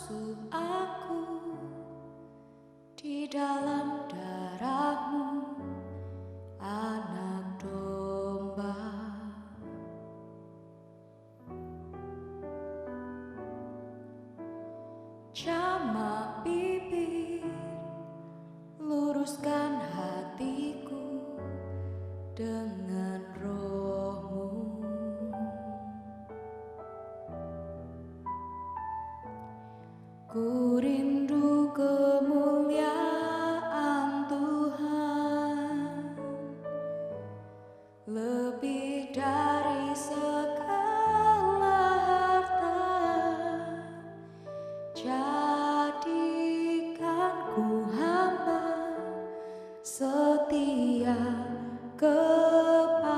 Basuh aku di dalam darah-Mu, anak domba. Jamak bibir, luruskan hatiku dengan Roh-Mu. Ku rindu kemuliaan Tuhan, lebih dari segala harta. Jadikan ku hamba setia kepadamu.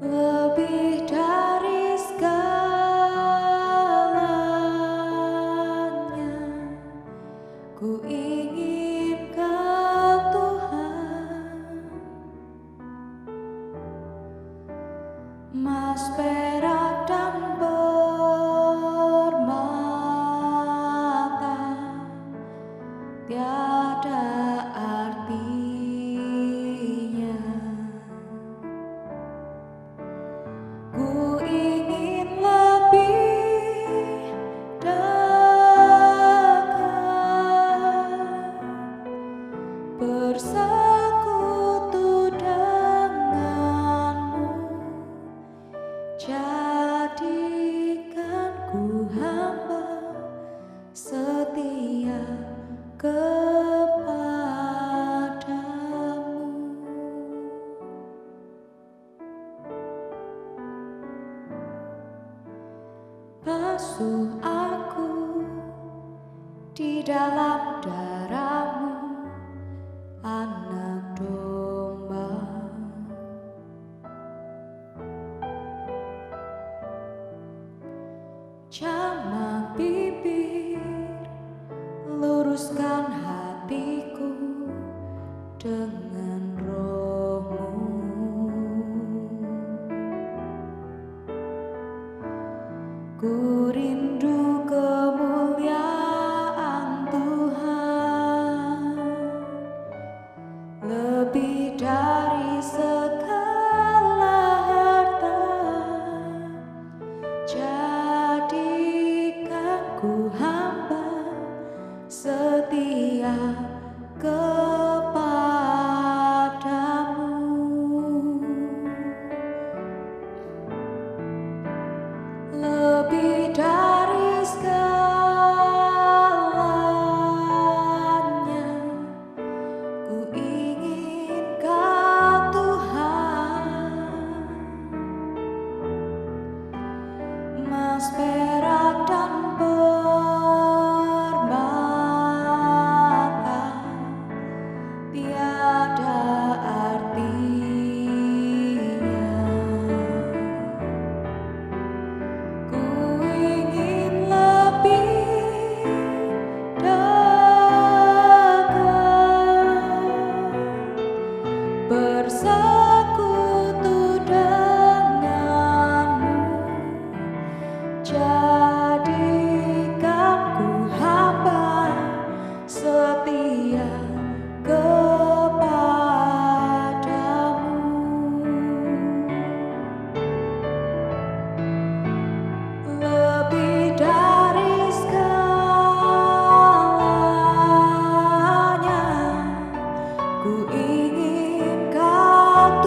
Lebih dari segalanya, ku ingin Kau Tuhan. Emas, perak, dan permata tiada artinya. Ku ingin lebih dekat, bersekutu denganmu. Jadikan ku hamba setia kepadamu. Basuh aku di dalam darah-Mu, anak domba. Jamak bibir, luruskan hatiku dengan Roh-Mu. Ku rindu kemuliaan Tuhan, lebih dari segala harta. Jadikan ku hamba setia kepadamu. Lebih dari segalanya, ku ingin Kau Tuhan. Emas, perak, dan permata tiada artinya. Ku ingin lebih dekat, bersekutu denganmu. Jadikan ku hamba setia kepadamu. Lebih dari segalanya, ku ingin Kau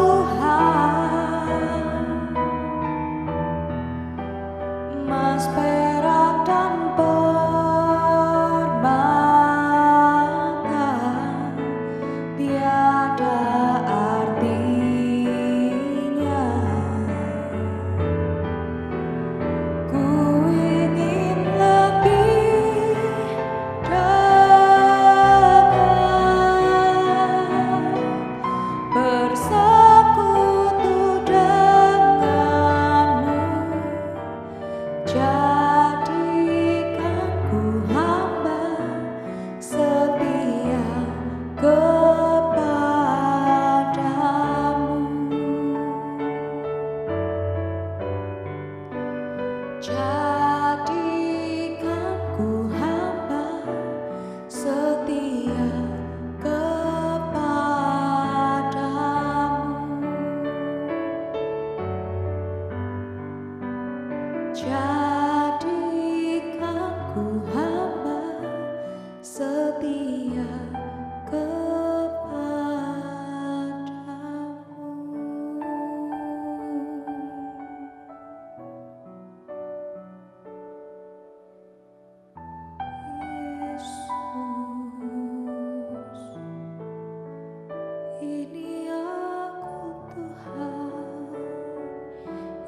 Tuhan,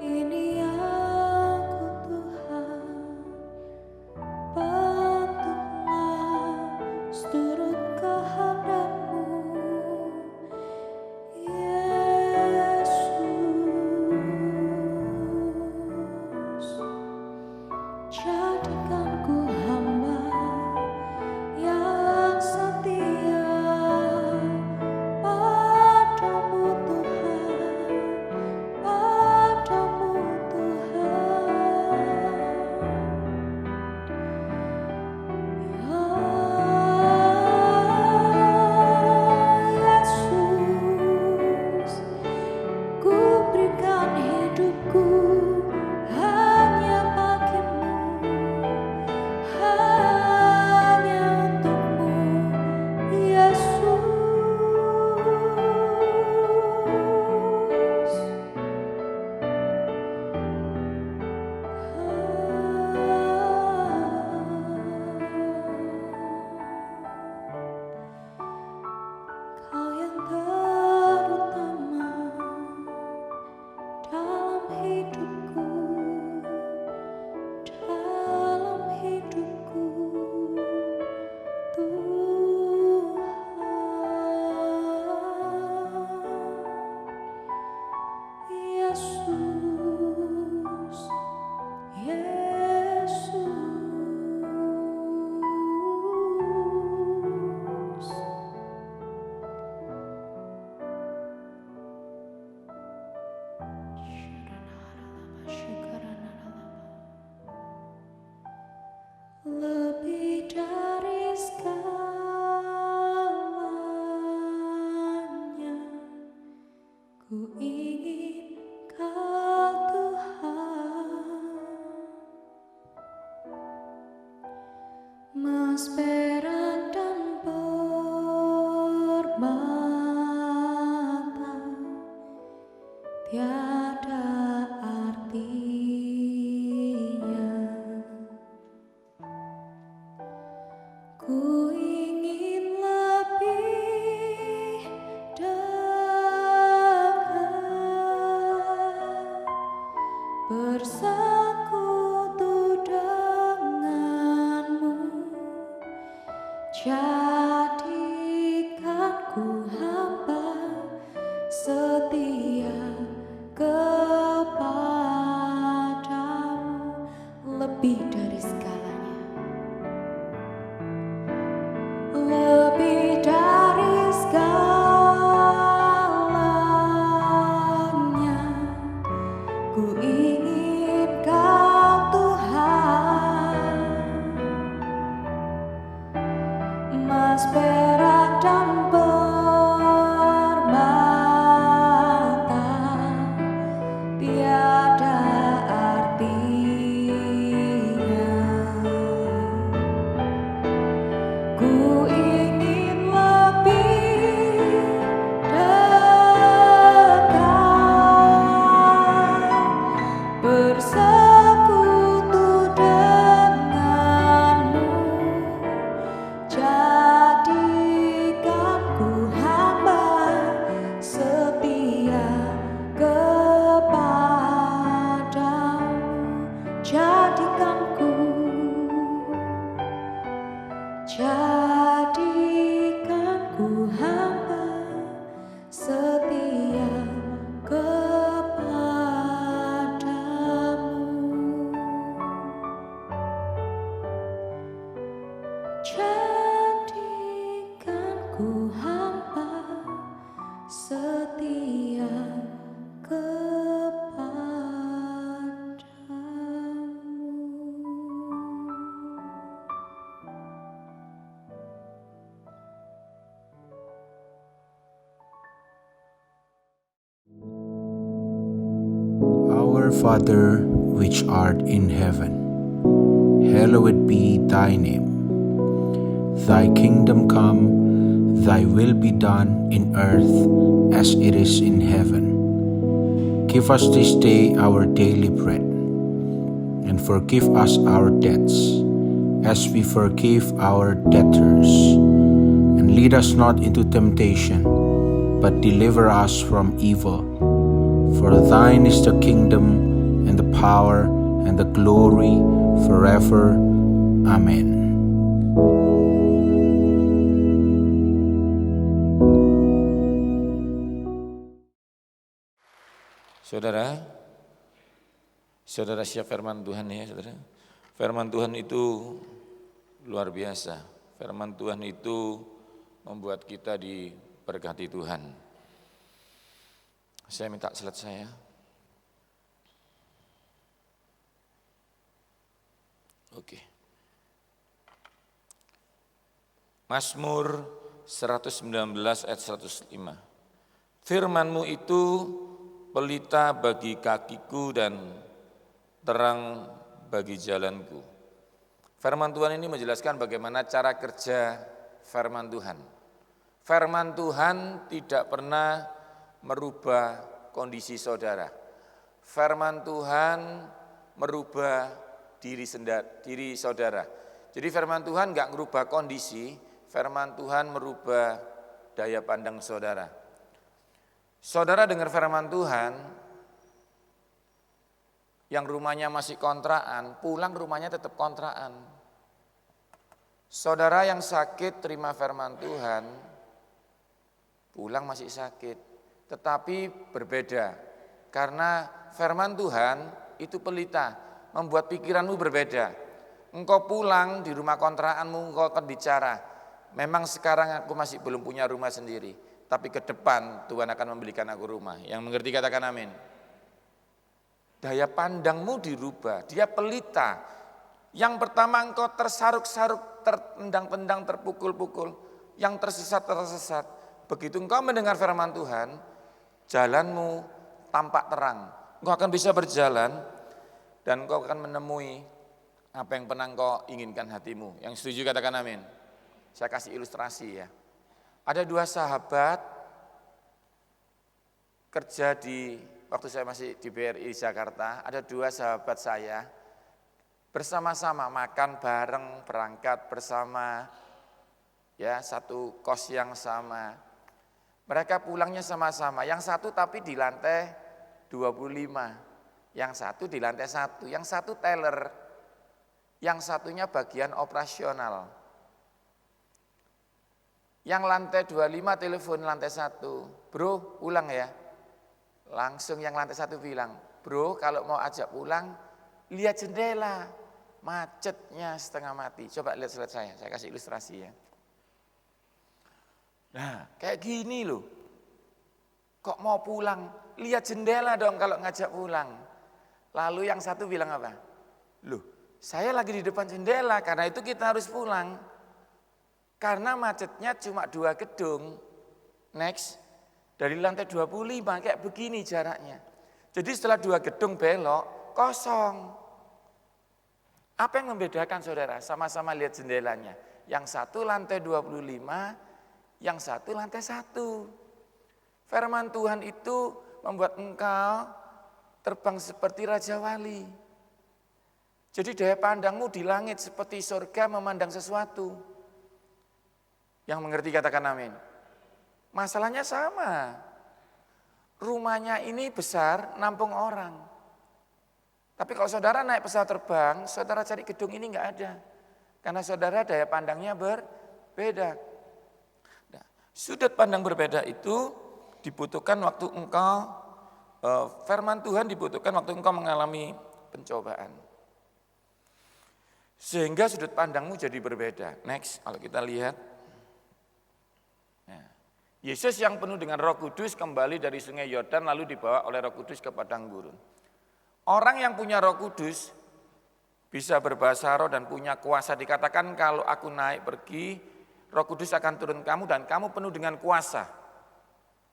ini aku Tuhan, bentuklah seturut kehendak-Mu, Yesus. Jadikan ku hamba yang setia padamu Tuhan, padamu Tuhan. Ya Yesus, ku berikan hidupku hanya bagimu, hanya untukmu, Yesus. Kau yang terutama dalam hidupku, dalam hidupku, Tuhan. Yesus, Yesus. Lebih dari segalanya, ku ingin Kau Tuhan. Emas, perak, dan permata tiada artinya. Ku ingin lebih dekat, bersekutu denganmu. Jadikan ku hamba setia kepadamu, lebih dari segalanya, lebih dari segalanya. Ku ingin Kau Tuhan. Emas, perak, dan permata tiada artinya. Ku ingin lebih dekat, bersekutu denganmu. Jadikan ku hamba setia kepadamu. Jadikan ku hamba setia kepadamu. Jadikan ku hamba setia kepadamu. Our Father, which art in heaven, hallowed be thy name. Thy kingdom come, thy will be done in earth as it is in heaven. Give us this day our daily bread, and forgive us our debts, as we forgive our debtors. And lead us not into temptation, but deliver us from evil. For thine is the kingdom, and the power, and the glory, forever. Amen. Saudara siap firman Tuhan ya saudara. Firman Tuhan itu luar biasa. Firman Tuhan itu membuat kita diberkati Tuhan. Saya minta slide saya. Oke. Mazmur 119 ayat 105. Firman-Mu itu pelita bagi kakiku dan terang bagi jalanku. Firman Tuhan ini menjelaskan bagaimana cara kerja firman Tuhan. Firman Tuhan tidak pernah merubah kondisi saudara. Firman Tuhan merubah diri saudara. Jadi firman Tuhan enggak merubah kondisi, firman Tuhan merubah daya pandang saudara. Saudara dengar firman Tuhan, yang rumahnya masih kontrakan, pulang rumahnya tetap kontrakan. Saudara yang sakit terima firman Tuhan, pulang masih sakit. Tetapi berbeda, karena firman Tuhan itu pelita, membuat pikiranmu berbeda. Engkau pulang di rumah kontrakanmu, engkau akan bicara, memang sekarang aku masih belum punya rumah sendiri, tapi ke depan Tuhan akan memberikan aku rumah. Yang mengerti katakan amin. Daya pandangmu dirubah, dia pelita. Yang pertama engkau tersaruk-saruk, tertendang-tendang, terpukul-pukul. Yang tersesat. Begitu engkau mendengar firman Tuhan, jalanmu tampak terang. Engkau akan bisa berjalan dan engkau akan menemui apa yang pernah engkau inginkan hatimu. Yang setuju katakan amin. Saya kasih ilustrasi ya. Ada dua sahabat kerja waktu saya masih di BRI Jakarta, ada dua sahabat saya bersama-sama makan bareng, berangkat bersama, ya satu kos yang sama. Mereka pulangnya sama-sama, yang satu tapi di lantai 25, yang satu di lantai 1, yang satu teller, yang satunya bagian operasional. Yang lantai 25 telepon lantai 1, bro pulang ya. Langsung yang lantai 1 bilang, bro kalau mau ajak pulang, lihat jendela, macetnya setengah mati. Coba lihat slide saya kasih ilustrasi ya. Nah kayak gini loh, kok mau pulang, lihat jendela dong kalau ngajak pulang. Lalu yang satu bilang apa? Loh saya lagi di depan jendela, karena itu kita harus pulang. Karena macetnya cuma 2 gedung. Next, dari lantai 25 kayak begini jaraknya. Jadi setelah 2 gedung belok, kosong. Apa yang membedakan saudara? Sama-sama lihat jendelanya. Yang satu lantai 25, yang satu lantai 1. Firman Tuhan itu membuat engkau terbang seperti Raja Wali. Jadi daya pandangmu di langit seperti surga memandang sesuatu. Yang mengerti katakan amin. Masalahnya sama. Rumahnya ini besar, nampung orang. Tapi kalau saudara naik pesawat terbang, saudara cari gedung ini enggak ada. Karena saudara daya pandangnya berbeda. Nah, sudut pandang berbeda itu dibutuhkan waktu engkau, firman Tuhan dibutuhkan waktu engkau mengalami pencobaan. Sehingga sudut pandangmu jadi berbeda. Next, kalau kita lihat. Yesus yang penuh dengan Roh Kudus kembali dari sungai Yordan lalu dibawa oleh Roh Kudus ke padang gurun. Orang yang punya Roh Kudus bisa berbahasa roh dan punya kuasa. Dikatakan kalau aku naik pergi, Roh Kudus akan turun kamu dan kamu penuh dengan kuasa.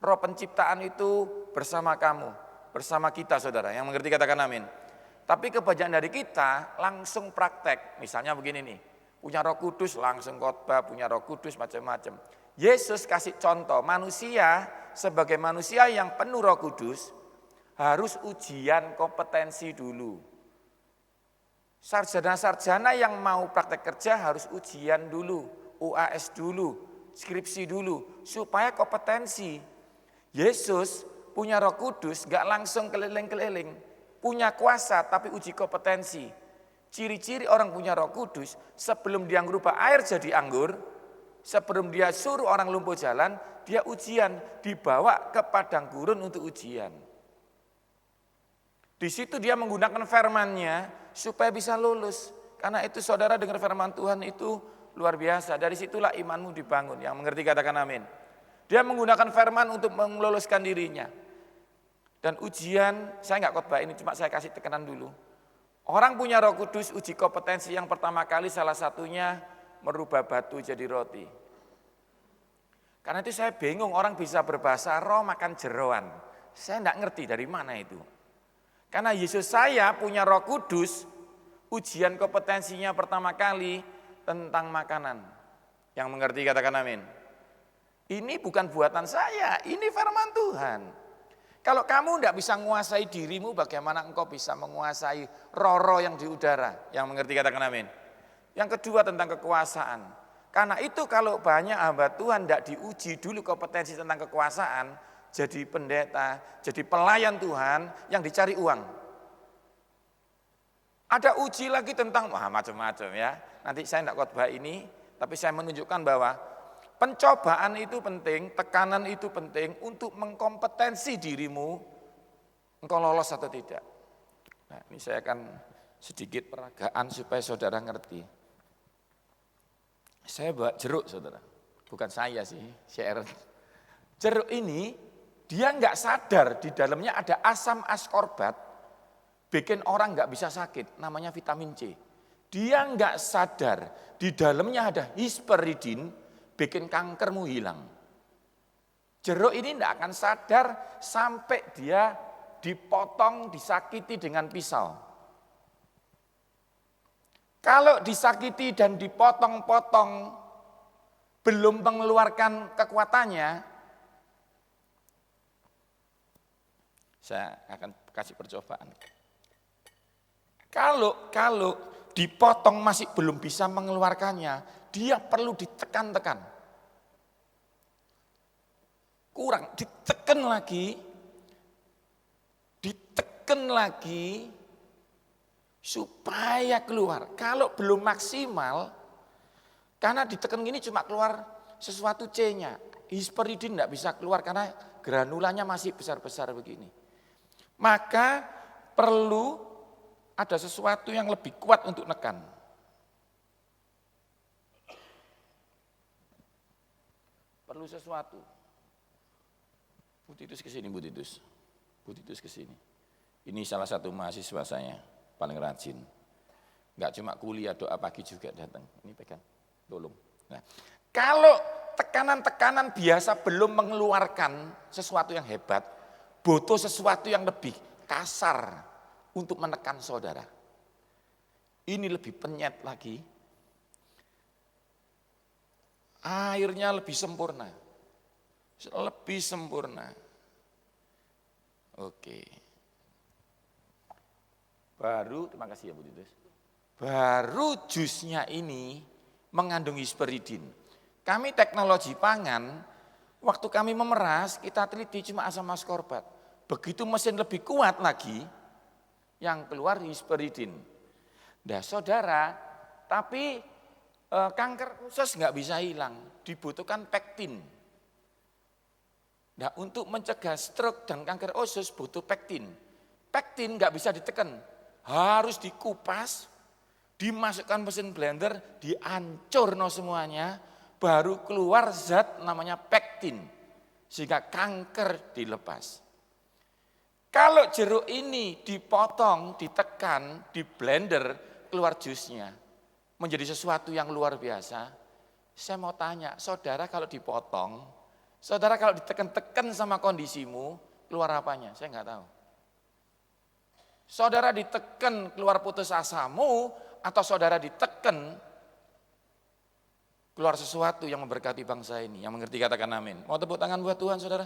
Roh penciptaan itu bersama kamu, bersama kita saudara. Yang mengerti katakan amin. Tapi kebanyakan dari kita langsung praktek. Misalnya begini nih, punya Roh Kudus langsung khotbah, punya Roh Kudus macam-macam. Yesus kasih contoh, manusia sebagai manusia yang penuh Roh Kudus harus ujian kompetensi dulu. Sarjana-sarjana yang mau praktek kerja harus ujian dulu, UAS dulu, skripsi dulu, supaya kompetensi. Yesus punya Roh Kudus gak langsung keliling-keliling, punya kuasa tapi uji kompetensi. Ciri-ciri orang punya Roh Kudus, sebelum dia ngerubah air jadi anggur, sebelum dia suruh orang lumpuh jalan, dia ujian, dibawa ke padang gurun untuk ujian. Di situ dia menggunakan firman-Nya supaya bisa lulus. Karena itu saudara dengar firman Tuhan itu luar biasa. Dari situlah imanmu dibangun. Yang mengerti katakan amin. Dia menggunakan firman untuk meluluskan dirinya. Dan ujian, saya nggak khotbah ini, cuma saya kasih tekanan dulu. Orang punya Roh Kudus, uji kompetensi yang pertama kali salah satunya merubah batu jadi roti. Karena itu saya bingung orang bisa berbahasa roh makan jeroan. Saya nggak ngerti dari mana itu. Karena Yesus saya punya Roh Kudus, ujian kompetensinya pertama kali tentang makanan. Yang mengerti katakan amin. Ini bukan buatan saya, ini firman Tuhan. Kalau kamu tidak bisa menguasai dirimu, bagaimana engkau bisa menguasai roh-roh yang di udara? Yang mengerti katakan amin. Yang kedua tentang kekuasaan. Karena itu kalau banyak hamba Tuhan tidak diuji dulu kompetensi tentang kekuasaan, jadi pendeta, jadi pelayan Tuhan yang dicari uang. Ada uji lagi tentang macam-macam ya. Nanti saya tidak khotbah ini, tapi saya menunjukkan bahwa pencobaan itu penting, tekanan itu penting untuk mengkompetensi dirimu, engkau lolos atau tidak. Nah, ini saya akan sedikit peragaan supaya saudara ngerti. Saya bawa jeruk saudara, bukan saya sih, share. Jeruk ini dia nggak sadar di dalamnya ada asam askorbat, bikin orang nggak bisa sakit, namanya vitamin C. Dia nggak sadar di dalamnya ada hisperidin, bikin kankermu hilang. Jeruk ini tidak akan sadar sampai dia dipotong, disakiti dengan pisau. Kalau disakiti dan dipotong-potong, belum mengeluarkan kekuatannya, saya akan kasih percobaan. Kalau dipotong masih belum bisa mengeluarkannya, dia perlu ditekan-tekan. Kurang, ditekan lagi, supaya keluar. Kalau belum maksimal, karena ditekan gini cuma keluar sesuatu C-nya. Hisperidin tidak bisa keluar karena granulanya masih besar-besar begini. Maka perlu ada sesuatu yang lebih kuat untuk nekan. Perlu sesuatu. Bu Titus kesini, Bu Titus kesini. Ini salah satu mahasiswa saya, paling rajin. Enggak cuma kuliah, doa pagi juga datang. Ini pegang, tolong. Nah, kalau tekanan-tekanan biasa belum mengeluarkan sesuatu yang hebat, butuh sesuatu yang lebih kasar untuk menekan saudara. Ini lebih penyet lagi. Airnya lebih sempurna. Oke. Baru, terima kasih ya Bu Titus. Baru jusnya ini mengandung hisperidin. Kami teknologi pangan, waktu kami memeras, kita teliti cuma asam askorbat. Begitu mesin lebih kuat lagi, yang keluar hisperidin. Nah saudara, tapi kanker usus nggak bisa hilang, dibutuhkan pektin. Nah untuk mencegah stroke dan kanker usus butuh pektin. Pektin nggak bisa ditekan, harus dikupas, dimasukkan mesin blender, dihancur semuanya, baru keluar zat namanya pektin, sehingga kanker dilepas. Kalau jeruk ini dipotong, ditekan, di blender, keluar jusnya, menjadi sesuatu yang luar biasa. Saya mau tanya, saudara kalau dipotong, saudara kalau ditekan-tekan sama kondisimu, keluar apanya? Saya nggak tahu. Saudara ditekan keluar putus asamu, atau saudara ditekan keluar sesuatu yang memberkati bangsa ini. Yang mengerti katakan amin. Mau tepuk tangan buat Tuhan saudara?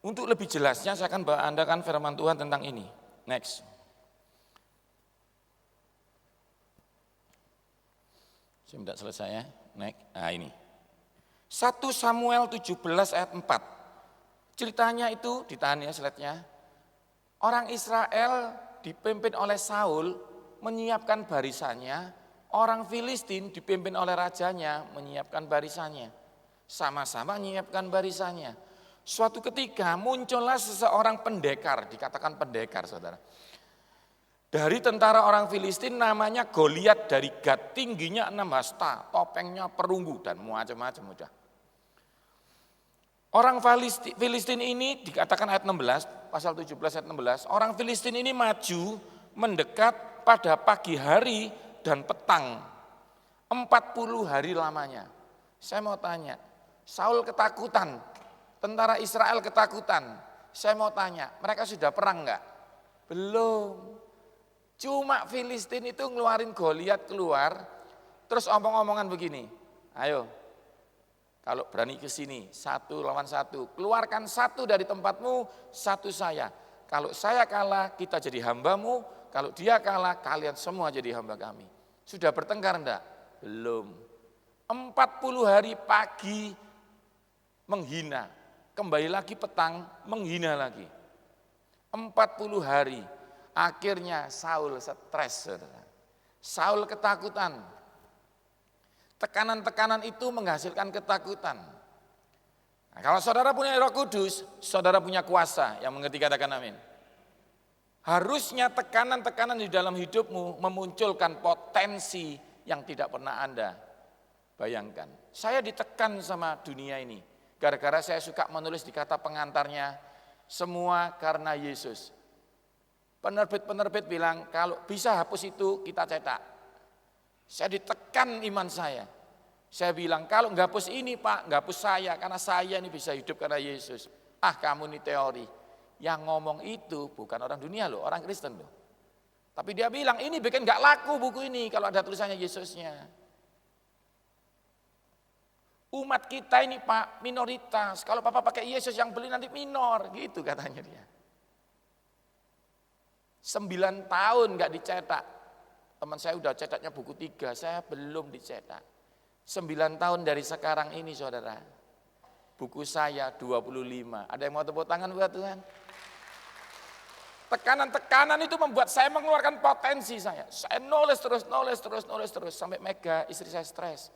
Untuk lebih jelasnya saya akan bawakan firman Tuhan tentang ini. Next. Saya tidak selesai ya. Next. Nah ini. 1 Samuel 17 ayat 4. Ceritanya itu, ditahan ya slide-nya. Orang Israel dipimpin oleh Saul menyiapkan barisannya, orang Filistin dipimpin oleh rajanya menyiapkan barisannya. Sama-sama menyiapkan barisannya. Suatu ketika muncullah seseorang pendekar, dikatakan pendekar saudara. Dari tentara orang Filistin namanya Goliat dari Gat, tingginya 6 hasta, topengnya perunggu dan macam-macam udah. Orang Filistin ini dikatakan ayat 16, pasal 17 ayat 16, orang Filistin ini maju mendekat pada pagi hari dan petang, 40 hari lamanya. Saya mau tanya, Saul ketakutan, tentara Israel ketakutan. Saya mau tanya, mereka sudah perang enggak? Belum. Cuma Filistin itu ngeluarin Goliat keluar, terus omong-omongan begini, ayo kalau berani ke sini, 1 lawan 1, keluarkan 1 dari tempatmu, 1 saya. Kalau saya kalah, kita jadi hambamu, kalau dia kalah, kalian semua jadi hamba kami. Sudah bertengkar enggak? Belum. 40 hari pagi menghina, kembali lagi petang menghina lagi. 40 hari, akhirnya Saul stres. Saul ketakutan. Tekanan-tekanan itu menghasilkan ketakutan. Nah, kalau saudara punya Roh Kudus, saudara punya kuasa, yang mengerti katakan amin. Harusnya tekanan-tekanan di dalam hidupmu memunculkan potensi yang tidak pernah Anda bayangkan. Saya ditekan sama dunia ini, gara-gara saya suka menulis di kata pengantarnya, semua karena Yesus. Penerbit-penerbit bilang, kalau bisa hapus itu kita cetak. Saya ditekan iman saya. Saya bilang, kalau nggak hapus ini Pak, nggak hapus saya, karena saya ini bisa hidup karena Yesus. Ah, kamu ini teori. Yang ngomong itu bukan orang dunia loh, orang Kristen loh. Tapi dia bilang, ini bikin nggak laku buku ini kalau ada tulisannya Yesusnya. Umat kita ini Pak, minoritas. Kalau Papa pakai Yesus yang beli nanti minor, gitu katanya dia. 9 tahun nggak dicetak. Teman saya udah cetaknya buku 3, saya belum dicetak. 9 tahun dari sekarang ini saudara. Buku saya 25. Ada yang mau tepuk tangan buat Tuhan? Tekanan-tekanan itu membuat saya mengeluarkan potensi saya. Saya nulis terus. Sampai Mega, istri saya stres.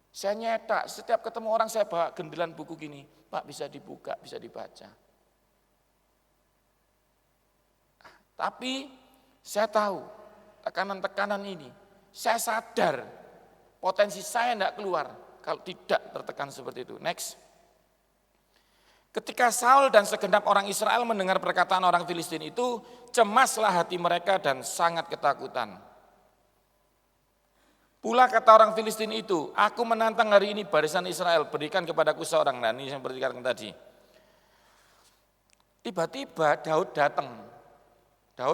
Saya nyetak, setiap ketemu orang saya bawa gendelan buku gini. Pak bisa dibuka, bisa dibaca. Tapi saya tahu tekanan-tekanan ini, saya sadar potensi saya tidak keluar kalau tidak tertekan seperti itu. Next. Ketika Saul dan segenap orang Israel mendengar perkataan orang Filistin itu, cemaslah hati mereka dan sangat ketakutan. Pula kata orang Filistin itu, aku menantang hari ini barisan Israel, berikan kepadaku seorang. Nah ini yang seperti katakan tadi. Tiba-tiba Daud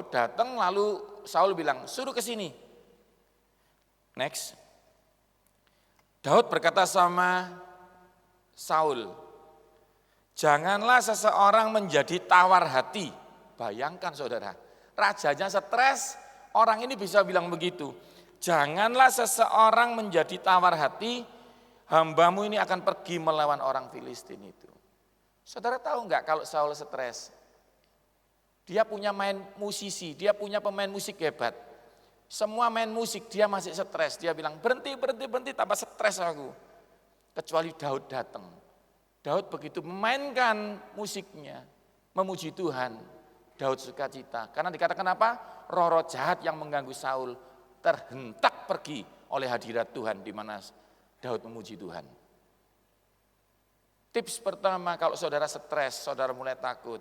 datang lalu Saul bilang, suruh ke sini. Next. Daud berkata sama Saul, janganlah seseorang menjadi tawar hati. Bayangkan saudara, rajanya stres, orang ini bisa bilang begitu. Janganlah seseorang menjadi tawar hati, hambamu ini akan pergi melawan orang Filistin itu. Saudara tahu enggak kalau Saul stres? Dia punya main musisi, dia punya pemain musik hebat. Semua main musik dia masih stres. Dia bilang berhenti, tambah stres aku. Kecuali Daud datang. Daud begitu memainkan musiknya, memuji Tuhan. Daud sukacita. Karena dikatakan apa? Roh-roh jahat yang mengganggu Saul terhentak pergi oleh hadirat Tuhan di mana Daud memuji Tuhan. Tips pertama kalau saudara stres, saudara mulai takut.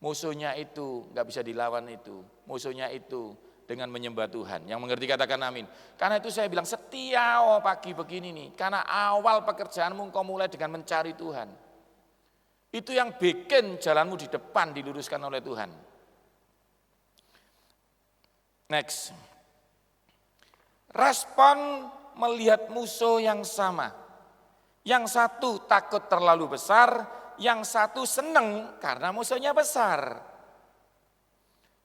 Musuhnya itu nggak bisa dilawan itu. Musuhnya itu dengan menyembah Tuhan. Yang mengerti katakan amin. Karena itu saya bilang setia pagi begini nih. Karena awal pekerjaanmu engkau mulai dengan mencari Tuhan. Itu yang bikin jalanmu di depan diluruskan oleh Tuhan. Next. Respon melihat musuh yang sama. Yang satu takut terlalu besar. Yang satu senang karena musuhnya besar.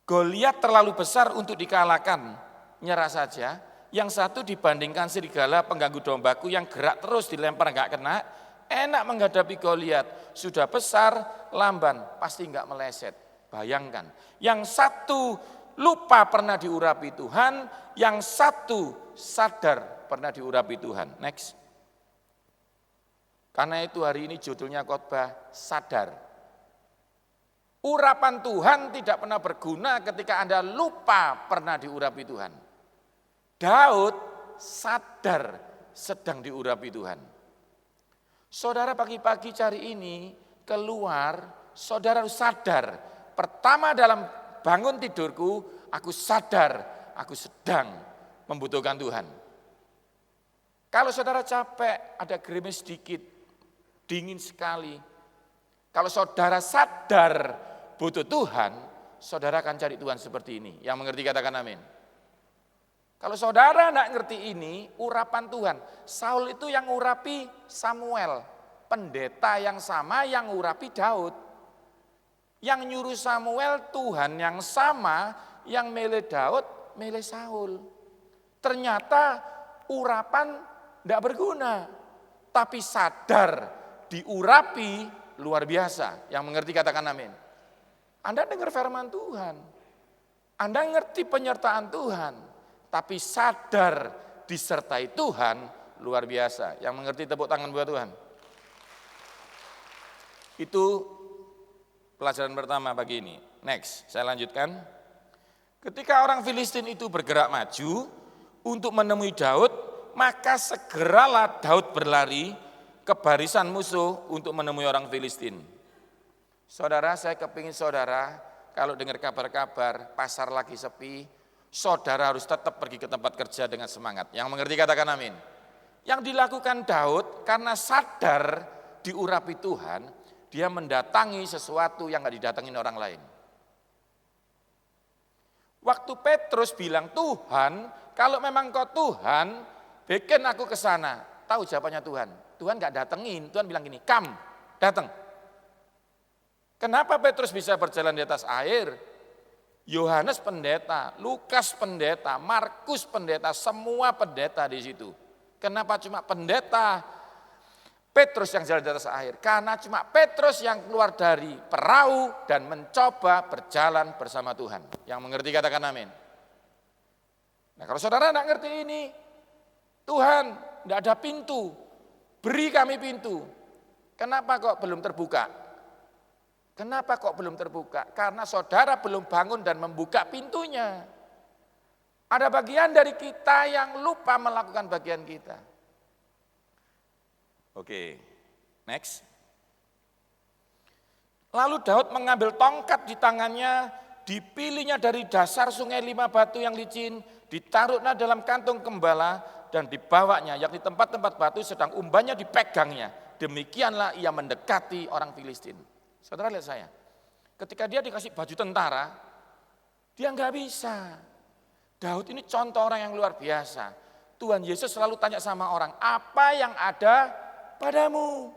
Goliat terlalu besar untuk dikalahkan, nyerah saja. Yang satu dibandingkan serigala pengganggu dombaku yang gerak terus dilempar enggak kena, enak menghadapi Goliat. Sudah besar, lamban, pasti enggak meleset. Bayangkan, yang satu lupa pernah diurapi Tuhan, yang satu sadar pernah diurapi Tuhan. Next. Karena itu hari ini judulnya khotbah sadar. Urapan Tuhan tidak pernah berguna ketika Anda lupa pernah diurapi Tuhan. Daud sadar sedang diurapi Tuhan. Saudara pagi-pagi hari ini keluar, saudara harus sadar. Pertama dalam bangun tidurku, aku sadar aku sedang membutuhkan Tuhan. Kalau saudara capek, ada gerimis sedikit, dingin sekali. Kalau saudara sadar butuh Tuhan, saudara akan cari Tuhan seperti ini. Yang mengerti katakan amin. Kalau saudara tidak ngerti ini, urapan Tuhan. Saul itu yang urapi Samuel. Pendeta yang sama yang urapi Daud. Yang nyuruh Samuel Tuhan yang sama, yang milih Daud, milih Saul. Ternyata urapan tidak berguna. Tapi sadar diurapi luar biasa. Yang mengerti katakan amin. Anda dengar firman Tuhan. Anda ngerti penyertaan Tuhan. Tapi sadar disertai Tuhan luar biasa. Yang mengerti tepuk tangan buat Tuhan. Itu pelajaran pertama pagi ini. Next, saya lanjutkan. Ketika orang Filistin itu bergerak maju untuk menemui Daud, maka segeralah Daud berlari ke barisan musuh untuk menemui orang Filistin. Saudara, saya kepingin saudara kalau dengar kabar-kabar pasar lagi sepi, saudara harus tetap pergi ke tempat kerja dengan semangat. Yang mengerti katakan amin. Yang dilakukan Daud karena sadar diurapi Tuhan, dia mendatangi sesuatu yang gak didatangin orang lain. Waktu Petrus bilang, Tuhan, kalau memang kau Tuhan, bikin aku ke sana. Tahu jawabannya Tuhan? Tuhan gak datengin, Tuhan bilang gini, come, datang. Kenapa Petrus bisa berjalan di atas air? Yohanes pendeta, Lukas pendeta, Markus pendeta, semua pendeta di situ. Kenapa cuma pendeta Petrus yang jalan di atas air? Karena cuma Petrus yang keluar dari perahu dan mencoba berjalan bersama Tuhan. Yang mengerti katakan amin. Nah kalau saudara tidak ngerti ini, Tuhan tidak ada pintu, beri kami pintu. Kenapa kok belum terbuka? Kenapa kok belum terbuka? Karena saudara belum bangun dan membuka pintunya. Ada bagian dari kita yang lupa melakukan bagian kita. Oke, next. Lalu Daud mengambil tongkat di tangannya, dipilihnya dari dasar sungai 5 batu yang licin, ditaruhnya dalam kantung gembala, dan dibawanya, yakni tempat-tempat batu sedang umbannya dipegangnya. Demikianlah ia mendekati orang Filistin. Saudara lihat saya, ketika dia dikasih baju tentara, dia nggak bisa. Daud ini contoh orang yang luar biasa. Tuhan Yesus selalu tanya sama orang, apa yang ada padamu?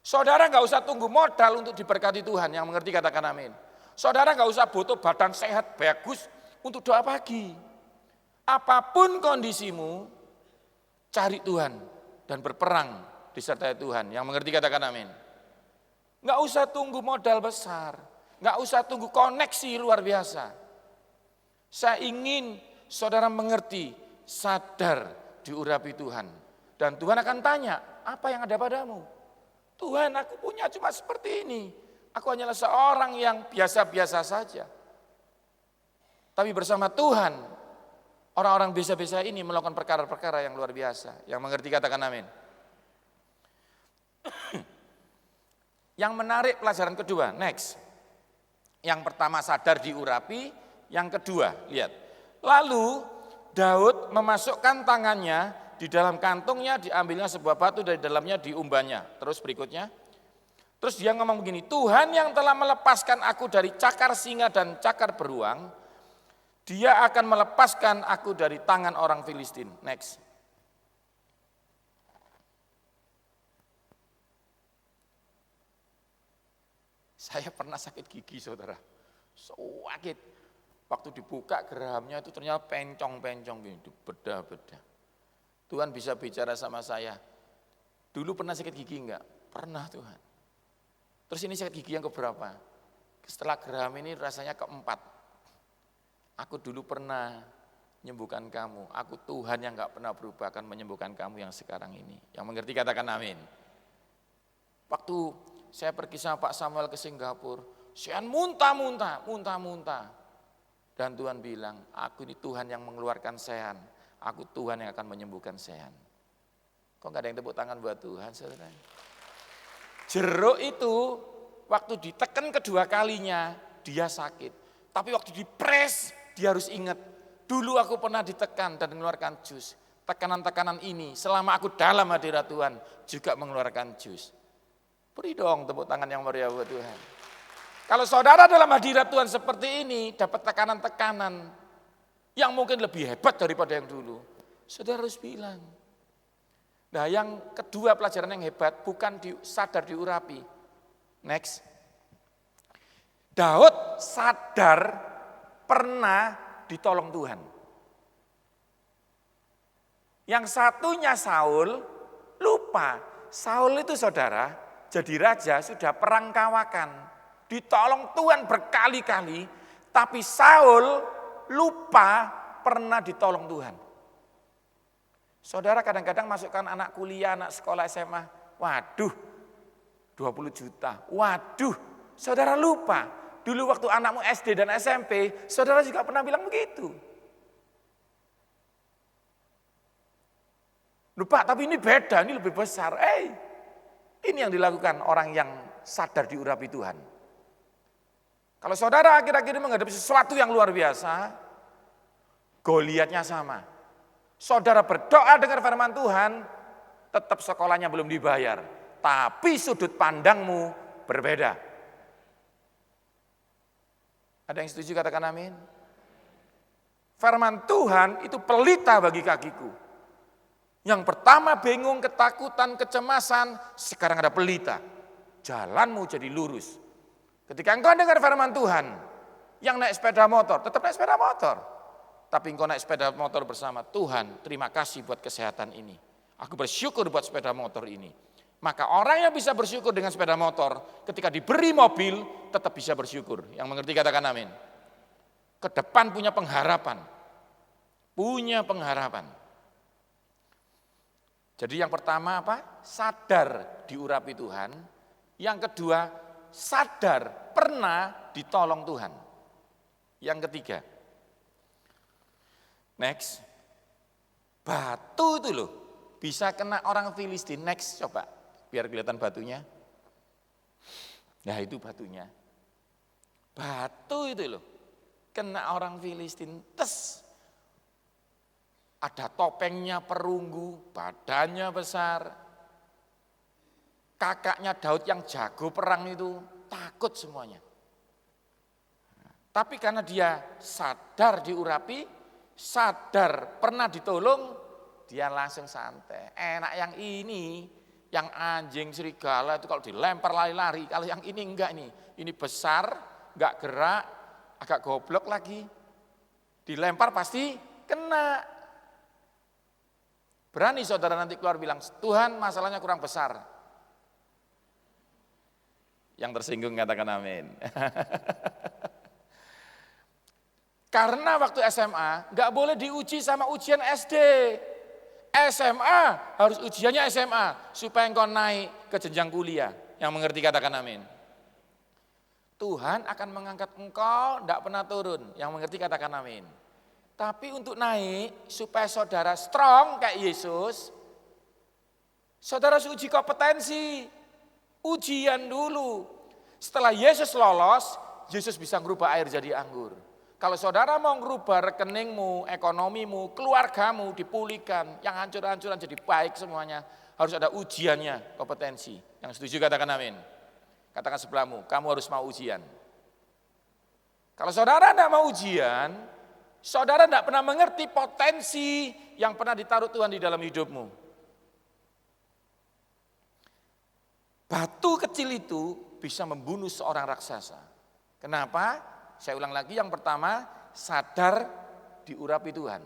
Saudara nggak usah tunggu modal untuk diberkati Tuhan, yang mengerti katakan amin. Saudara nggak usah butuh badan sehat bagus untuk doa pagi. Apapun kondisimu, cari Tuhan dan berperang disertai Tuhan, yang mengerti katakan amin. Nggak usah tunggu modal besar, nggak usah tunggu koneksi luar biasa. Saya ingin saudara mengerti, sadar diurapi Tuhan. Dan Tuhan akan tanya, apa yang ada padamu? Tuhan, aku punya cuma seperti ini. Aku hanyalah seorang yang biasa-biasa saja. Tapi bersama Tuhan, orang-orang biasa-biasa ini melakukan perkara-perkara yang luar biasa. Yang mengerti katakan amin. Yang menarik pelajaran kedua, next. Yang pertama sadar diurapi, yang kedua, lihat. Lalu Daud memasukkan tangannya di dalam kantungnya, diambilnya sebuah batu dari dalamnya, diumbannya. Terus berikutnya, terus dia ngomong begini, Tuhan yang telah melepaskan aku dari cakar singa dan cakar beruang, dia akan melepaskan aku dari tangan orang Filistin. Next. Saya pernah sakit gigi, saudara. Sakit. Waktu dibuka gerahamnya itu ternyata pencong-pencong gini, bedah-bedah. Tuhan bisa bicara sama saya. Dulu pernah sakit gigi enggak? Pernah Tuhan. Terus ini sakit gigi yang keberapa? Setelah geraham ini rasanya keempat. Aku dulu pernah menyembuhkan kamu. Aku Tuhan yang enggak pernah berubah akan menyembuhkan kamu yang sekarang ini. Yang mengerti katakan amin. Waktu saya pergi sama Pak Samuel ke Singapura, Sean muntah-muntah. Dan Tuhan bilang, aku ini Tuhan yang mengeluarkan Sean. Aku Tuhan yang akan menyembuhkan Sean. Kok gak ada yang tepuk tangan buat Tuhan, saudara? Jeruk itu, waktu ditekan kedua kalinya, dia sakit. Tapi waktu dipres, dia harus ingat, dulu aku pernah ditekan dan mengeluarkan jus. Tekanan-tekanan ini, selama aku dalam hadirat Tuhan, juga mengeluarkan jus. Beri dong tepuk tangan yang meriah buat Tuhan. Kalau saudara dalam hadirat Tuhan seperti ini, dapat tekanan-tekanan yang mungkin lebih hebat daripada yang dulu, saudara harus bilang. Nah, yang kedua pelajaran yang hebat bukan sadar diurapi. Next. Daud sadar pernah ditolong Tuhan. Yang satunya Saul lupa. Saul itu saudara jadi raja sudah perang kawakan. Ditolong Tuhan berkali-kali, tapi Saul lupa pernah ditolong Tuhan. Saudara kadang-kadang masukkan anak kuliah, anak sekolah SMA, waduh 20 juta, waduh saudara lupa. Dulu waktu anakmu SD dan SMP, saudara juga pernah bilang begitu. Lupa, tapi ini beda, ini lebih besar. Ini yang dilakukan orang yang sadar diurapi Tuhan. Kalau saudara akhir-akhir ini menghadapi sesuatu yang luar biasa, Goliatnya sama. Saudara berdoa dengar firman Tuhan, tetap sekolahnya belum dibayar. Tapi sudut pandangmu berbeda. Ada yang setuju katakan amin? Firman Tuhan itu pelita bagi kakiku. Yang pertama bingung, ketakutan, kecemasan, sekarang ada pelita. Jalanmu jadi lurus. Ketika engkau dengar firman Tuhan, yang naik sepeda motor, tetap naik sepeda motor. Tapi engkau naik sepeda motor bersama Tuhan, terima kasih buat kesehatan ini. Aku bersyukur buat sepeda motor ini. Maka orang yang bisa bersyukur dengan sepeda motor, ketika diberi mobil, tetap bisa bersyukur. Yang mengerti katakan amin. Ke depan punya pengharapan. Punya pengharapan. Jadi yang pertama apa? Sadar diurapi Tuhan. Yang kedua, sadar pernah ditolong Tuhan. Yang ketiga, next, batu itu loh bisa kena orang Filistin. Next, coba biar kelihatan batunya. Nah itu batunya. Batu itu loh kena orang Filistin. Tes. Ada topengnya perunggu, badannya besar. Kakaknya Daud yang jago perang itu takut semuanya. Tapi karena dia sadar diurapi, sadar pernah ditolong, dia langsung santai. Enak yang ini, yang anjing serigala itu kalau dilempar lari-lari, kalau yang ini enggak nih. Ini besar, enggak gerak, agak goblok lagi. Dilempar pasti kena. Berani saudara nanti keluar bilang, Tuhan masalahnya kurang besar. Yang tersinggung katakan amin. Karena waktu SMA nggak boleh diuji sama ujian SD. SMA harus ujiannya SMA supaya engkau naik ke jenjang kuliah. Yang mengerti katakan amin. Tuhan akan mengangkat engkau, nggak pernah turun. Yang mengerti katakan amin. Tapi untuk naik supaya saudara strong kayak Yesus, saudara harus uji kompetensi. Ujian dulu. Setelah Yesus lolos, Yesus bisa merubah air jadi anggur. Kalau saudara mau merubah rekeningmu, ekonomimu, keluargamu dipulihkan, yang hancur-hancuran jadi baik semuanya, harus ada ujiannya, kompetensi. Yang setuju katakan amin. Katakan sebelahmu, kamu harus mau ujian. Kalau saudara tidak mau ujian, saudara tidak pernah mengerti potensi yang pernah ditaruh Tuhan di dalam hidupmu. Batu kecil itu bisa membunuh seorang raksasa. Kenapa? Saya ulang lagi, yang pertama, Sadar diurapi Tuhan.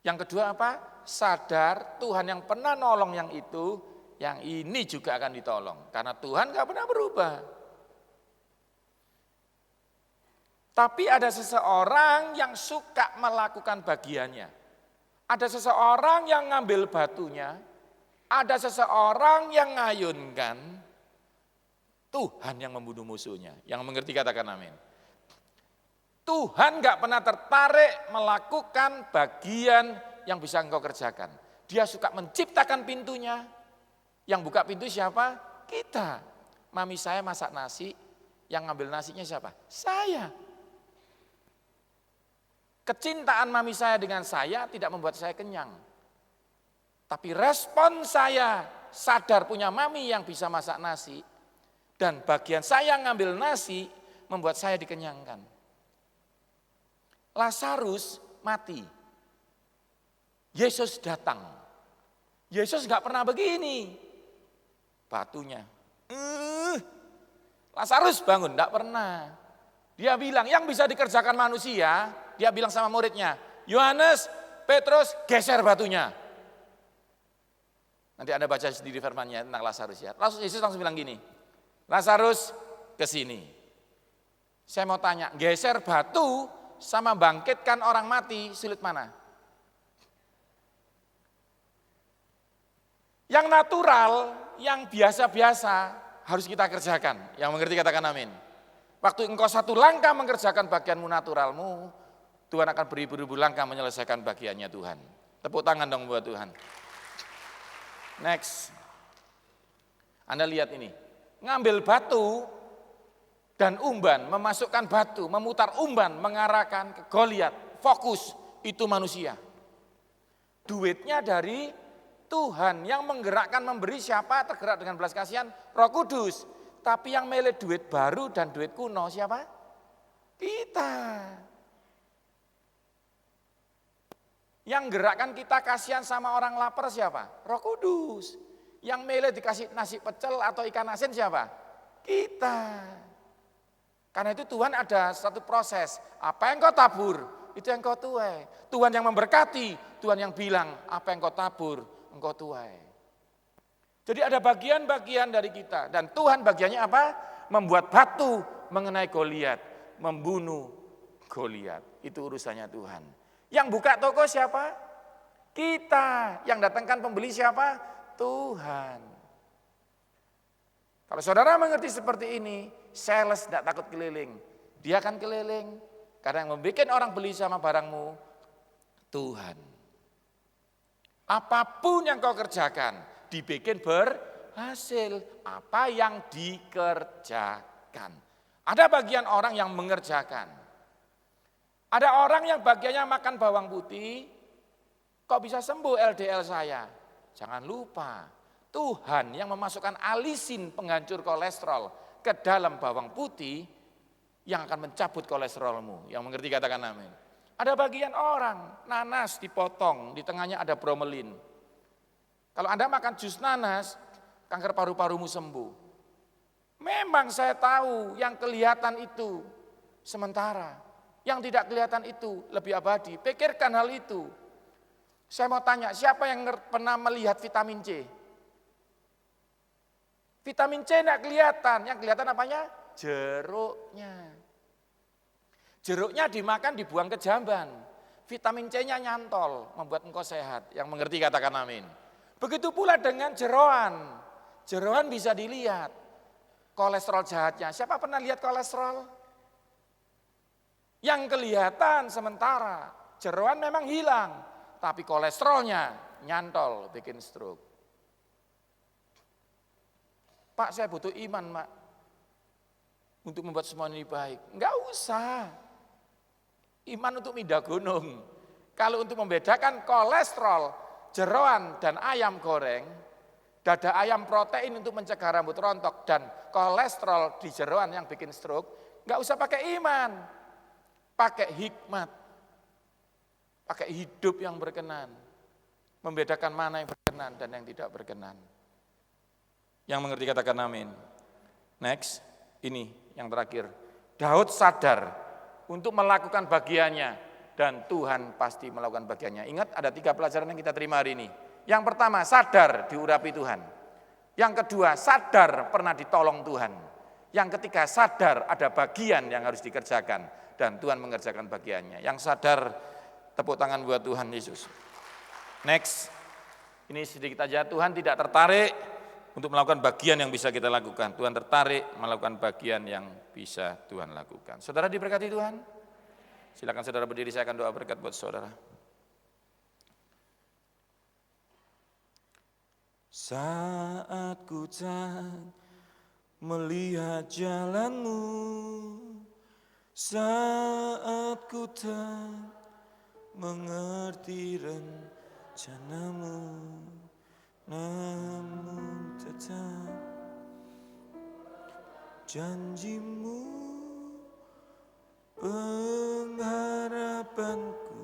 Yang kedua apa? Sadar Tuhan yang pernah nolong yang itu, yang ini juga akan ditolong. Karena Tuhan gak pernah berubah. Tapi ada seseorang yang suka melakukan bagiannya. Ada seseorang yang ngambil batunya. Ada seseorang yang ngayunkan. Tuhan yang membunuh musuhnya. Yang mengerti katakan amin. Tuhan gak pernah tertarik melakukan bagian yang bisa engkau kerjakan. Dia suka menciptakan pintunya. Yang buka pintu siapa? Kita. Mami saya masak nasi, yang ngambil nasinya siapa? Saya. Kecintaan mami saya dengan saya tidak membuat saya kenyang. Tapi respon saya sadar punya mami yang bisa masak nasi. Dan bagian saya ngambil nasi membuat saya dikenyangkan. Lazarus mati. Yesus datang. Yesus gak pernah begini. Batunya. Lazarus bangun, gak pernah. Dia bilang yang bisa dikerjakan manusia, dia bilang sama muridnya, Yohanes, Petrus, geser batunya. Nanti Anda baca sendiri firman-Nya tentang Lazarus ya. Lalu Yesus langsung bilang gini, Lazarus ke sini. Saya mau tanya, geser batu sama bangkitkan orang mati, sulit mana? Yang natural, yang biasa-biasa harus kita kerjakan. Yang mengerti katakan amin. Waktu engkau satu langkah mengerjakan bagianmu naturalmu, Tuhan akan beribu-ribu langkah menyelesaikan bagiannya Tuhan. Tepuk tangan dong buat Tuhan. Next. Anda lihat ini. Ngambil batu dan umban, memasukkan batu, memutar umban, mengarahkan ke Goliat. Fokus, itu manusia. Duitnya dari Tuhan yang menggerakkan memberi siapa? Tergerak dengan belas kasihan, Roh Kudus. Tapi yang milih duit baru dan duit kuno siapa? Kita. Yang gerakkan kita kasihan sama orang lapar siapa? Roh Kudus. Yang milih dikasih nasi pecel atau ikan asin siapa? Kita. Karena itu Tuhan ada satu proses. Apa yang kau tabur, itu yang kau tuai. Tuhan yang memberkati, Tuhan yang bilang, apa yang kau tabur, engkau tuai. Jadi ada bagian-bagian dari kita. Dan Tuhan bagiannya apa? Membuat batu mengenai Goliat. Membunuh Goliat. Itu urusannya Tuhan. Yang buka toko siapa? Kita. Yang datangkan pembeli siapa? Tuhan. Kalau saudara mengerti seperti ini, sales tidak takut keliling. Dia akan keliling. Karena yang membuat orang beli sama barangmu, Tuhan. Apapun yang kau kerjakan, dibikin berhasil. Apa yang dikerjakan. Ada bagian orang yang mengerjakan. Ada orang yang bagiannya makan bawang putih, kok bisa sembuh LDL saya? Jangan lupa, Tuhan yang memasukkan alisin penghancur kolesterol ke dalam bawang putih yang akan mencabut kolesterolmu. Yang mengerti katakan amin. Ada bagian orang, nanas dipotong, di tengahnya ada bromelin. Kalau Anda makan jus nanas, kanker paru-parumu sembuh. Memang saya tahu yang kelihatan itu sementara. Yang tidak kelihatan itu lebih abadi. Pikirkan hal itu. Saya mau tanya, siapa yang pernah melihat vitamin C? Vitamin C tidak kelihatan, yang kelihatan apanya? Jeruknya. Jeruknya dimakan, dibuang ke jamban. Vitamin C-nya nyantol, membuat engkau sehat. Yang mengerti katakan amin. Begitu pula dengan jeroan. Jeroan bisa dilihat. Kolesterol jahatnya. Siapa pernah lihat kolesterol? Yang kelihatan sementara. Jeroan memang hilang. Tapi kolesterolnya nyantol, bikin stroke. Pak, saya butuh iman, Pak. Untuk membuat semua ini baik. Enggak usah. Iman untuk mindah gunung. Kalau untuk membedakan kolesterol, jeroan dan ayam goreng, dada ayam protein untuk mencegah rambut rontok dan kolesterol di jeroan yang bikin stroke, enggak usah pakai iman. Pakai hikmat. Pakai hidup yang berkenan. Membedakan mana yang berkenan dan yang tidak berkenan. Yang mengerti katakan amin. Next, ini yang terakhir. Daud sadar untuk melakukan bagiannya. Dan Tuhan pasti melakukan bagiannya. Ingat ada 3 pelajaran yang kita terima hari ini. Yang pertama, sadar diurapi Tuhan. Yang kedua, sadar pernah ditolong Tuhan. Yang ketiga, sadar ada bagian yang harus dikerjakan. Dan Tuhan mengerjakan bagiannya. Yang sadar, tepuk tangan buat Tuhan Yesus. Next, ini sedikit aja. Tuhan tidak tertarik untuk melakukan bagian yang bisa kita lakukan. Tuhan tertarik melakukan bagian yang bisa Tuhan lakukan. Saudara diberkati Tuhan? Silakan saudara berdiri, saya akan doa berkat buat saudara. Saat ku tak melihat jalanmu, saat ku tak mengerti rencanamu, namun tetap janjimu, pengharapanku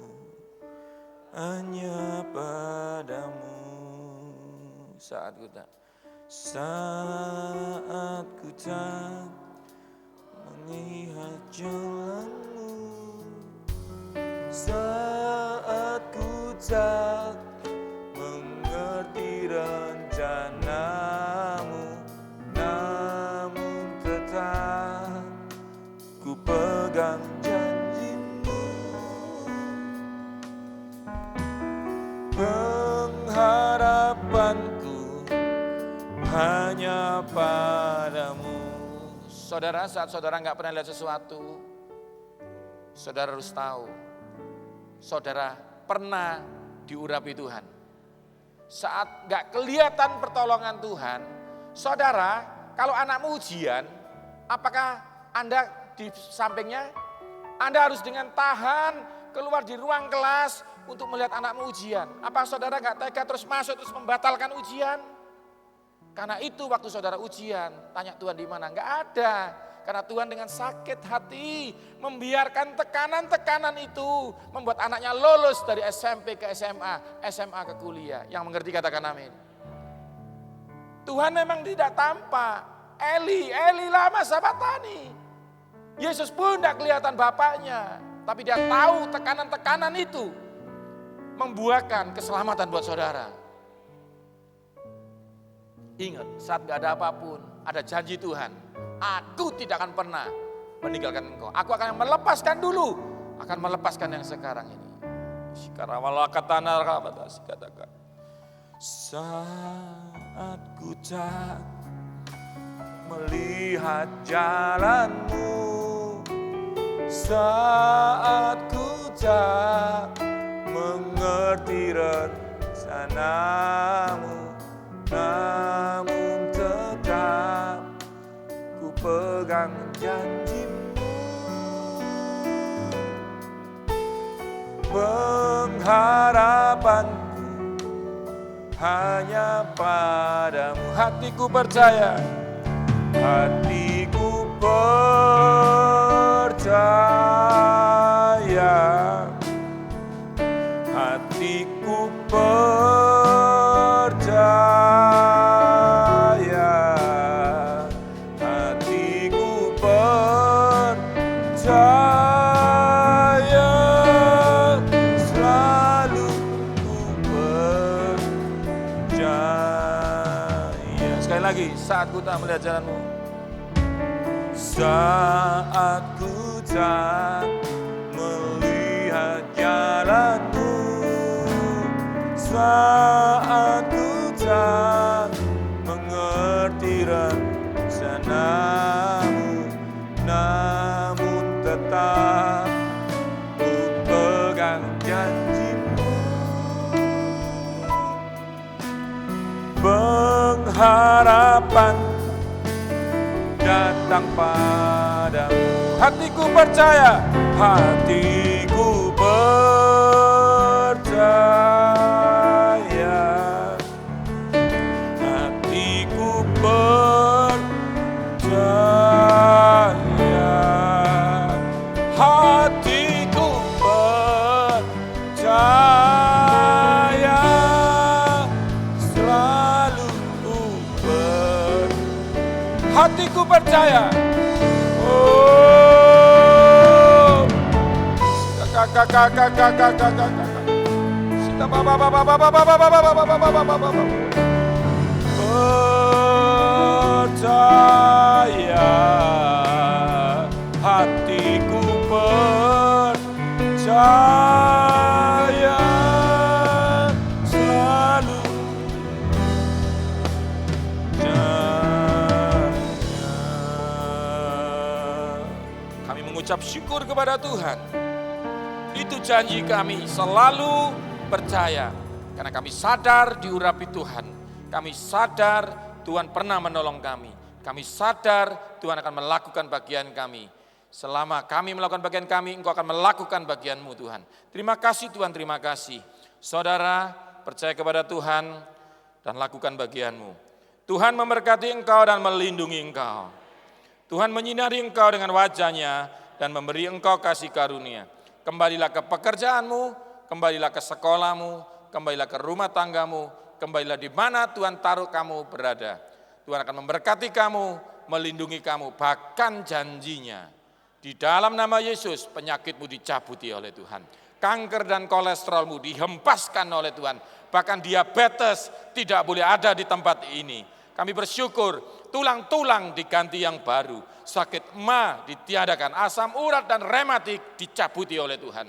hanya padamu. Saat ku tak melihat jalanmu, saat ku tak mengerti rencanamu, namun tetap ku pegang janjimu, pengharapanku hanya padamu. Saudara, saat saudara nggak pernah lihat sesuatu, saudara harus tahu, saudara pernah diurapi Tuhan. Saat nggak kelihatan pertolongan Tuhan, saudara, kalau anakmu ujian, apakah Anda di sampingnya? Anda harus dengan tahan keluar di ruang kelas untuk melihat anakmu ujian. Apa saudara nggak tega terus masuk terus membatalkan ujian? Karena itu waktu saudara ujian, tanya Tuhan di mana? Nggak ada. Karena Tuhan dengan sakit hati membiarkan tekanan-tekanan itu membuat anaknya lolos dari SMP ke SMA, SMA ke kuliah. Yang mengerti katakan amin. Tuhan memang tidak tampak. Eli lama sabatani. Yesus pun tidak kelihatan bapaknya. Tapi dia tahu tekanan-tekanan itu membuahkan keselamatan buat saudara. Ingat, saat gak ada apapun, ada janji Tuhan. Aku tidak akan pernah meninggalkan engkau. Aku akan melepaskan dulu, akan melepaskan yang sekarang ini. Saat ku tak melihat jalanmu, saat ku tak mengerti rencanamu, namun tetap ku pegang janjimu, pengharapanku hanya padamu. Hatiku percaya, hatiku percaya, hatiku percaya, hatiku percaya, selalu ku percaya. Sekali lagi, saat ku tak melihat jalanmu, saat ku tak melihat jalanmu, saat ku tak mengerti rencanamu, namun tetap ku pegang janjimu, pengharapan datang padamu. Hatiku percaya, hatiku percaya, hatiku percaya, hatiku percaya, selalu ku hatiku percaya. Oh, Percaya, hatiku percaya selalu kami mengucap syukur kepada Tuhan. Itu janji kami, selalu percaya. Karena kami sadar diurapi Tuhan. Kami sadar Tuhan pernah menolong kami. Kami sadar Tuhan akan melakukan bagian kami. Selama kami melakukan bagian kami, Engkau akan melakukan bagian-Mu Tuhan. Terima kasih Tuhan, terima kasih. Saudara, percaya kepada Tuhan dan lakukan bagian-Mu. Tuhan memberkati engkau dan melindungi engkau. Tuhan menyinari engkau dengan wajah-Nya dan memberi engkau kasih karunia. Kembalilah ke pekerjaanmu, kembalilah ke sekolahmu, kembalilah ke rumah tanggamu, kembalilah di mana Tuhan taruh kamu berada. Tuhan akan memberkati kamu, melindungi kamu, bahkan janjinya. Di dalam nama Yesus, penyakitmu dicabuti oleh Tuhan. Kanker dan kolesterolmu dihempaskan oleh Tuhan. Bahkan diabetes tidak boleh ada di tempat ini. Kami bersyukur, tulang-tulang diganti yang baru. Sakit ma ditiadakan, asam urat dan rematik dicabuti oleh Tuhan.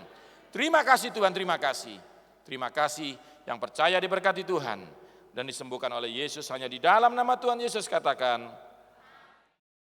Terima kasih Tuhan, terima kasih. Terima kasih yang percaya diberkati Tuhan dan disembuhkan oleh Yesus hanya di dalam nama Tuhan Yesus katakan